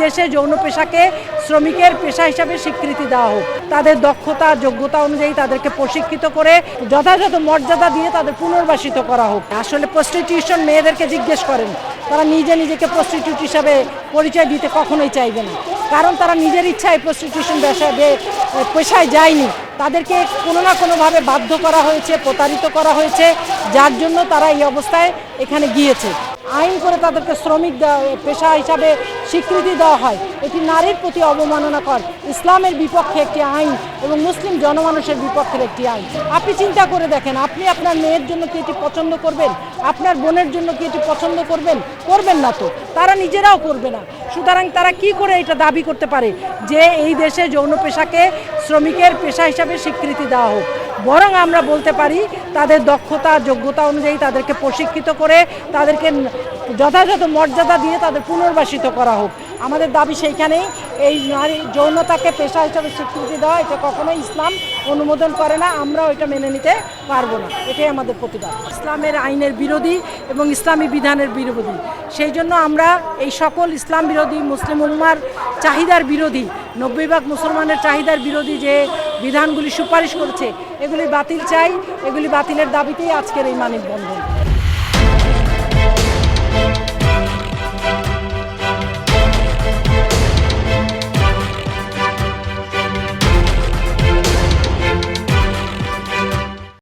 দেশে যৌন পেশাকে শ্রমিকের পেশা হিসাবে স্বীকৃতি দেওয়া হোক, তাদের দক্ষতা যোগ্যতা অনুযায়ী তাদেরকে প্রশিক্ষিত করে যথাযথ মর্যাদা দিয়ে তাদের পুনর্বাসিত করা হোক। আসলে প্রস্টিটিউশন মেয়েদেরকে জিজ্ঞেস করেন, তারা নিজেকে প্রস্টিটিউট হিসাবে পরিচয় দিতে কখনোই চাইবে না, কারণ তারা নিজের ইচ্ছায় প্রস্টিটিউশন পেশায় যায়নি, তাদেরকে কোনো না কোনোভাবে বাধ্য করা হয়েছে, প্রতারিত করা হয়েছে, যার জন্য তারা এই অবস্থায় এখানে গিয়েছে। আইন করে তাদেরকে শ্রমিক পেশা হিসাবে স্বীকৃতি দেওয়া হয়, এটি নারীর প্রতি অবমাননাকর, ইসলামের বিপক্ষে একটি আইন এবং মুসলিম জনমানুষের বিপক্ষের একটি আইন। আপনি চিন্তা করে দেখেন, আপনি আপনার মেয়ের জন্য কি এটি পছন্দ করবেন? আপনার বোনের জন্য কি এটি পছন্দ করবেন? করবেন না তো, তারা নিজেরাও করবে না। সুতরাং তারা কি করে এটা দাবি করতে পারে যে এই দেশে যৌন পেশাকে শ্রমিকের পেশা হিসাবে স্বীকৃতি দেওয়া হোক? বরং আমরা বলতে পারি তাদের দক্ষতা যোগ্যতা অনুযায়ী তাদেরকে প্রশিক্ষিত করে তাদেরকে যথাযথ মর্যাদা দিয়ে তাদের পুনর্বাসিত করা হোক। আমাদের দাবি সেইখানেই, এই নারী যৌনতাকে পেশা হিসাবে স্বীকৃতি দেওয়া এটা কখনোই ইসলাম অনুমোদন করে না, আমরাও এটা মেনে নিতে পারবো না। এটাই আমাদের প্রতিবাদ। ইসলামের আইনের বিরোধী এবং ইসলামী বিধানের বিরোধী, সেই জন্য আমরা এই সকল ইসলাম বিরোধী, মুসলিম উম্মার চাহিদার বিরোধী, 90% মুসলমানের চাহিদার বিরোধী যে বিধানগুলি সুপারিশ করছে এগুলি বাতিল চাই। এগুলি বাতিলের দাবিতেই আজকের এই মানববন্ধন।